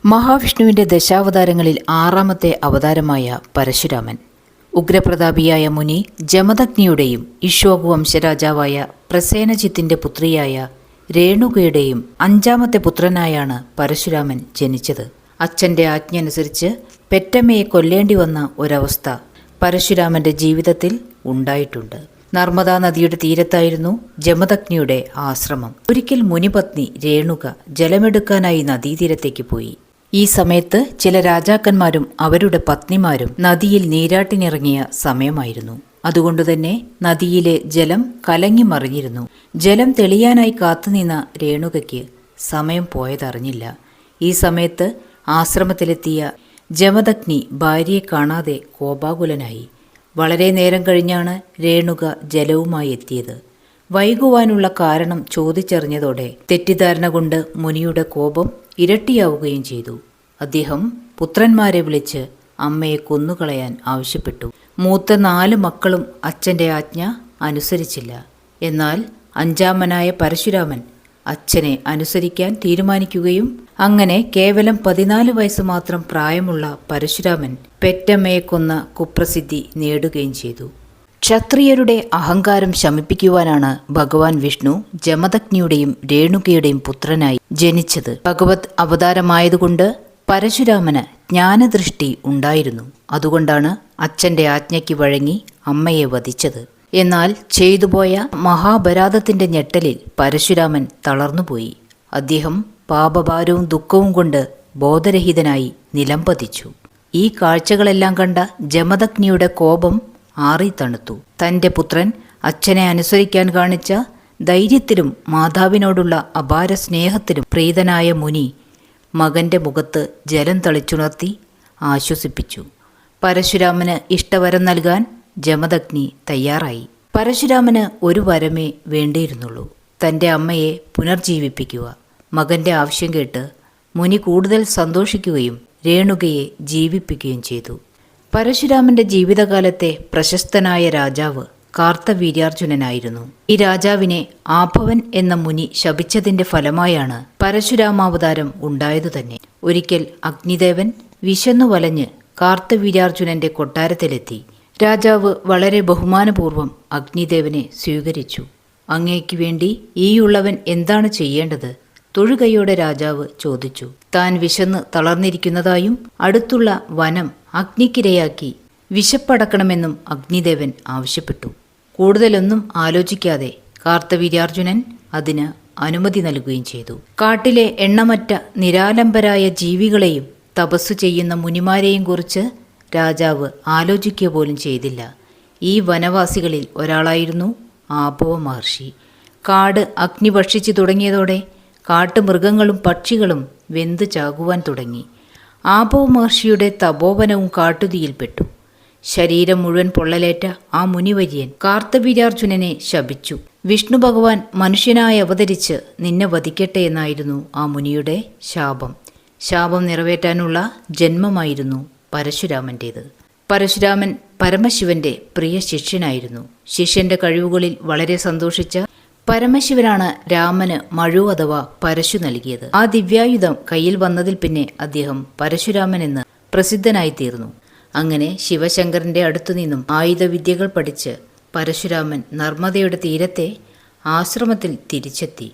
മഹാവിഷ്ണുവിന്റെ ദശാവതാരങ്ങളിൽ 6ാമത്തെ അവതാരമായ പരശുരാമൻ, ഉഗ്രപ്രതാപിയായ മുനി ജമദഗ്നിയുടെയും ഇക്ഷ്വാകു വംശരാജാവായ പ്രസേനജിത്തിന്റെ പുത്രിയായ രേണുകയുടെയും 5ാമത്തെ പുത്രനായാണ് പരശുരാമൻ ജനിച്ചത്. അച്ഛന്റെ ആജ്ഞ അനുസരിച്ച് പെറ്റമ്മയെ കൊല്ലേണ്ടി വന്ന ഒരവസ്ഥ പരശുരാമന്റെ ജീവിതത്തിൽ ഉണ്ടായിട്ടുണ്ട്. നർമ്മദാ നദിയുടെ തീരത്തായിരുന്നു ജമദഗ്നിയുടെ ആശ്രമം. ഒരിക്കൽ മുനിപത്നി രേണുക ജലമെടുക്കാനായി നദീതീരത്തേക്ക് പോയി. ഈ സമയത്ത് ചില രാജാക്കന്മാരും അവരുടെ പത്നിമാരും നദിയിൽ നീരാട്ടിനിറങ്ങിയ സമയമായിരുന്നു. അതുകൊണ്ടുതന്നെ നദിയിലെ ജലം കലങ്ങി മറിഞ്ഞിരുന്നു. ജലം തെളിയാനായി കാത്തുനിന്ന രേണുകയ്ക്ക് സമയം പോയതറിഞ്ഞില്ല. ഈ സമയത്ത് ആശ്രമത്തിലെത്തിയ ജമദഗ്നി ഭാര്യയെ കാണാതെ കോപാകുലനായി. വളരെ നേരം കഴിഞ്ഞാണ് രേണുക ജലവുമായി എത്തിയത്. വൈകുവാനുള്ള കാരണം ചോദിച്ചറിഞ്ഞതോടെ തെറ്റിദ്ധാരണ കൊണ്ട് മുനിയുടെ കോപം ഇരട്ടിയാവുകയും ചെയ്തു. അദ്ദേഹം പുത്രന്മാരെ വിളിച്ച് അമ്മയെ കൊന്നുകളയാൻ ആവശ്യപ്പെട്ടു. മൂത്ത 4 മക്കളും അച്ഛൻ്റെ ആജ്ഞ അനുസരിച്ചില്ല. എന്നാൽ 5ാമനായ പരശുരാമൻ അച്ഛനെ അനുസരിക്കാൻ തീരുമാനിക്കുകയും അങ്ങനെ കേവലം 14 വയസ്സ് മാത്രം പ്രായമുള്ള പരശുരാമൻ പെറ്റമ്മയെ കൊന്ന കുപ്രസിദ്ധി നേടുകയും ചെയ്തു. ക്ഷത്രിയരുടെ അഹങ്കാരം ശമിപ്പിക്കുവാനാണ് ഭഗവാൻ വിഷ്ണു ജമദഗ്നിയുടെയും രേണുകയുടെയും പുത്രനായി ജനിച്ചത്. ഭഗവത് അവതാരമായതുകൊണ്ട് പരശുരാമന് ജ്ഞാനദൃഷ്ടി ഉണ്ടായിരുന്നു. അതുകൊണ്ടാണ് അച്ഛൻ്റെ ആജ്ഞയ്ക്ക് വഴങ്ങി അമ്മയെ വധിച്ചത്. എന്നാൽ ചെയ്തുപോയ മഹാപരാധത്തിന്റെ ഞെട്ടലിൽ പരശുരാമൻ തളർന്നുപോയി. അദ്ദേഹം പാപഭാരവും ദുഃഖവും കൊണ്ട് ബോധരഹിതനായി നിലംപതിച്ചു. ഈ കാഴ്ചകളെല്ലാം കണ്ട ജമദഗ്നിയുടെ കോപം ആറിത്തണുത്തു. തൻ്റെ പുത്രൻ അച്ഛനെ അനുസരിക്കാൻ കാണിച്ച ധൈര്യത്തിലും മാതാവിനോടുള്ള അപാര സ്നേഹത്തിലും പ്രീതനായ മുനി മകന്റെ മുഖത്ത് ജലം തളിച്ചുണർത്തി ആശ്വസിപ്പിച്ചു. പരശുരാമന് ഇഷ്ടവരം നൽകാൻ ജമദഗ്നി തയ്യാറായി. പരശുരാമന് ഒരു വരമേ വേണ്ടിയിരുന്നുള്ളൂ: തൻ്റെ അമ്മയെ പുനർജീവിപ്പിക്കുക. മകന്റെ ആവശ്യം കേട്ട് മുനി കൂടുതൽ സന്തോഷിക്കുകയും രേണുകയെ ജീവിപ്പിക്കുകയും ചെയ്തു. പരശുരാമന്റെ ജീവിതകാലത്തെ പ്രശസ്തനായ രാജാവ് കാർത്തവീര്യാർജുനനായിരുന്നു. ഈ രാജാവിനെ ആഭവൻ എന്ന മുനി ശപിച്ചതിന്റെ ഫലമായാണ് പരശുരാമാവതാരം ഉണ്ടായതു തന്നെ. ഒരിക്കൽ അഗ്നിദേവൻ വിശന്നു വലഞ്ഞ് കാർത്തവീര്യാർജുനന്റെ കൊട്ടാരത്തിലെത്തി. രാജാവ് വളരെ ബഹുമാനപൂർവ്വം അഗ്നിദേവനെ സ്വീകരിച്ചു. അങ്ങേക്ക് വേണ്ടി ഈയുള്ളവൻ എന്താണ് ചെയ്യേണ്ടത്? തൊഴുകൈയോടെ രാജാവ് ചോദിച്ചു. താൻ വിശന്ന് തളർന്നിരിക്കുന്നതായും അടുത്തുള്ള വനം അഗ്നിക്കിരയാക്കി വിശപ്പടക്കണമെന്നും അഗ്നിദേവൻ ആവശ്യപ്പെട്ടു. കൂടുതലൊന്നും ആലോചിക്കാതെ കാർത്തവീര്യാർജുനൻ അതിന് അനുമതി നൽകുകയും ചെയ്തു. കാട്ടിലെ എണ്ണമറ്റ നിരാലംബരായ ജീവികളെയും തപസ്സു ചെയ്യുന്ന മുനിമാരെയും കുറിച്ച് രാജാവ് ആലോചിക്കുക പോലും ചെയ്തില്ല. ഈ വനവാസികളിൽ ഒരാളായിരുന്നു ആപവ മഹർഷി. കാട് അഗ്നി ഭക്ഷിച്ചു തുടങ്ങിയതോടെ കാട്ടുമൃഗങ്ങളും പക്ഷികളും വെന്തു ചാകുവാൻ തുടങ്ങി. ആപവ മഹർഷിയുടെ തപോവനവും കാട്ടുതീയിൽപ്പെട്ടു. ശരീരം മുഴുവൻ പൊള്ളലേറ്റ ആ മുനിവര്യൻ കാർത്തവീര്യാർജുനനെ ശപിച്ചു. വിഷ്ണു ഭഗവാൻ മനുഷ്യനായി അവതരിച്ച് നിന്നെ വധിക്കട്ടെ എന്നായിരുന്നു ആ മുനിയുടെ ശാപം. ശാപം നിറവേറ്റാനുള്ള ജന്മമായിരുന്നു പരശുരാമൻ്റേത്. പരശുരാമൻ പരമശിവന്റെ പ്രിയ ശിഷ്യനായിരുന്നു. ശിഷ്യന്റെ കഴിവുകളിൽ വളരെ സന്തോഷിച്ച പരമശിവനാണ് രാമന് മഴു അഥവാ പരശു നൽകിയത്. ആ ദിവ്യായുധം കയ്യിൽ വന്നതിൽ പിന്നെ അദ്ദേഹം പരശുരാമൻ എന്ന് പ്രസിദ്ധനായി തീർന്നു. അങ്ങനെ ശിവശങ്കരന്റെ അടുത്തുനിന്നും ആയുധവിദ്യകൾ പഠിച്ച് പരശുരാമൻ നർമ്മദയുടെ തീരത്തെ ആശ്രമത്തിൽ തിരിച്ചെത്തി.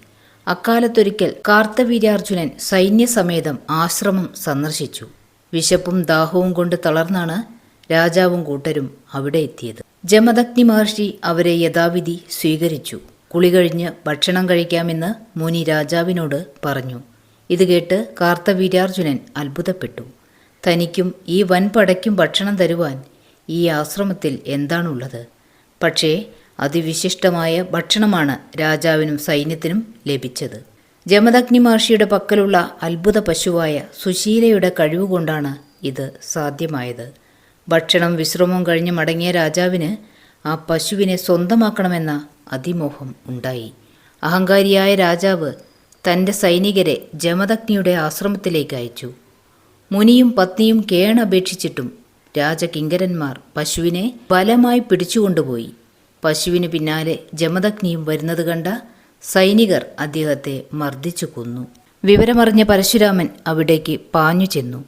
അക്കാലത്തൊരിക്കൽ കാർത്തവീര്യാർജുനൻ സൈന്യസമേതം ആശ്രമം സന്ദർശിച്ചു. വിശപ്പും ദാഹവും കൊണ്ട് തളർന്നാണ് രാജാവും കൂട്ടരും അവിടെ എത്തിയത്. ജമദഗ്നി മഹർഷി അവരെ യഥാവിധി സ്വീകരിച്ചു. കുളി കഴിഞ്ഞ് ഭക്ഷണം കഴിക്കാമെന്ന് മുനി രാജാവിനോട് പറഞ്ഞു. ഇത് കേട്ട് കാർത്തവീര്യാർജുനൻ അത്ഭുതപ്പെട്ടു. തനിക്കും ഈ വൻപടയ്ക്കും ഭക്ഷണം തരുവാൻ ഈ ആശ്രമത്തിൽ എന്താണുള്ളത്? പക്ഷേ അതിവിശിഷ്ടമായ ഭക്ഷണമാണ് രാജാവിനും സൈന്യത്തിനും ലഭിച്ചത്. ജമദഗ്നി മഹർഷിയുടെ പക്കലുള്ള അത്ഭുത പശുവായ സുശീലയുടെ കഴിവുകൊണ്ടാണ് ഇത് സാധ്യമായത്. ഭക്ഷണം വിശ്രമവും കഴിഞ്ഞ് മടങ്ങിയ രാജാവിന് ആ പശുവിനെ സ്വന്തമാക്കണമെന്ന അതിമോഹം ഉണ്ടായി. അഹങ്കാരിയായ രാജാവ് തൻ്റെ സൈനികരെ ജമദഗ്നിയുടെ ആശ്രമത്തിലേക്ക് അയച്ചു. മുനിയും പത്നിയും കേണപേക്ഷിച്ചിട്ടും രാജകിങ്കരന്മാർ പശുവിനെ ബലമായി പിടിച്ചുകൊണ്ടുപോയി. പശുവിന് പിന്നാലെ ജമദഗ്നിയും വരുന്നത് കണ്ട സൈനികർ അദ്ദേഹത്തെ മർദ്ദിച്ചു കൊന്നു. വിവരമറിഞ്ഞ പരശുരാമൻ അവിടേക്ക് പാഞ്ഞു ചെന്നു.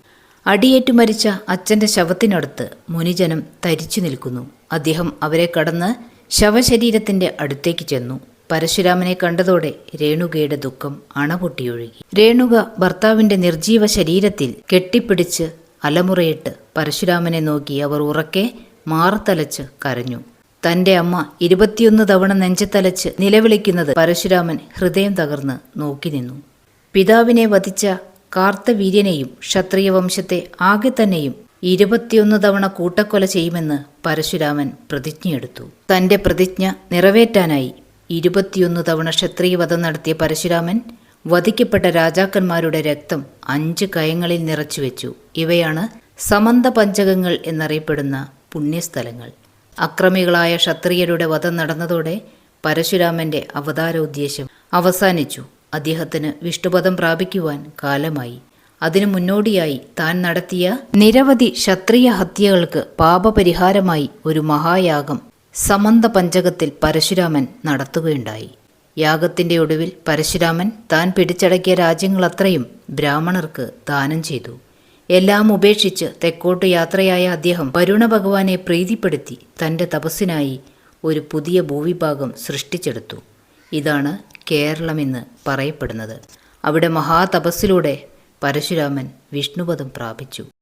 അടിയേറ്റു മരിച്ച അച്ഛൻ്റെ ശവത്തിനടുത്ത് മുനിജനം തരിച്ചു നിൽക്കുന്നു. അദ്ദേഹം അവരെ കടന്ന് ശവശരീരത്തിൻ്റെ അടുത്തേക്ക് ചെന്നു. പരശുരാമനെ കണ്ടതോടെ രേണുകയുടെ ദുഃഖം അണപൊട്ടിയൊഴുകി. രേണുക ഭർത്താവിൻ്റെ നിർജീവ ശരീരത്തിൽ കെട്ടിപ്പിടിച്ച് അലമുറയിട്ട് പരശുരാമനെ നോക്കി അവർ ഉറക്കെ മാറത്തലച്ച് കരഞ്ഞു. തൻ്റെ അമ്മ 21 തവണ നെഞ്ചത്തലച്ച് നിലവിളിക്കുന്നത് പരശുരാമൻ ഹൃദയം തകർന്ന് നോക്കി നിന്നു. പിതാവിനെ വധിച്ച കാർത്തവീര്യനെയും ക്ഷത്രിയ വംശത്തെ ആകെ തന്നെയും 21 തവണ കൂട്ടക്കൊല ചെയ്യുമെന്ന് പരശുരാമൻ പ്രതിജ്ഞയെടുത്തു. തൻ്റെ പ്രതിജ്ഞ നിറവേറ്റാനായി 21 തവണ ക്ഷത്രിയവധം നടത്തിയ പരശുരാമൻ വധിക്കപ്പെട്ട രാജാക്കന്മാരുടെ രക്തം 5 കയങ്ങളിൽ നിറച്ചുവെച്ചു. ഇവയാണ് സമന്ത പഞ്ചകങ്ങൾ എന്നറിയപ്പെടുന്ന പുണ്യസ്ഥലങ്ങൾ. അക്രമികളായ ക്ഷത്രിയരുടെ വധം നടന്നതോടെ പരശുരാമൻ്റെ അവതാരോദ്ദേശം അവസാനിച്ചു. അദ്ദേഹത്തിന് വിഷ്ണുപദം പ്രാപിക്കുവാൻ കാലമായി. അതിനു മുന്നോടിയായി താൻ നടത്തിയ നിരവധി ക്ഷത്രിയ ഹത്യകൾക്ക് പാപപരിഹാരമായി ഒരു മഹായാഗം സമന്ത പഞ്ചകത്തിൽ പരശുരാമൻ നടത്തുകയുണ്ടായി. യാഗത്തിൻ്റെ ഒടുവിൽ പരശുരാമൻ താൻ പിടിച്ചടക്കിയ രാജ്യങ്ങളത്രയും ബ്രാഹ്മണർക്ക് ദാനം ചെയ്തു. എല്ലാം ഉപേക്ഷിച്ച് തെക്കോട്ട് യാത്രയായ അദ്ദേഹം വരുണ ഭഗവാനെ പ്രീതിപ്പെടുത്തി തൻ്റെ തപസ്സിനായി ഒരു പുതിയ ഭൂവിഭാഗം സൃഷ്ടിച്ചെടുത്തു. ഇതാണ് കേരളമെന്ന് പറയപ്പെടുന്നത്. അവിടെ മഹാതപസ്സിലൂടെ പരശുരാമൻ വിഷ്ണുപദം പ്രാപിച്ചു.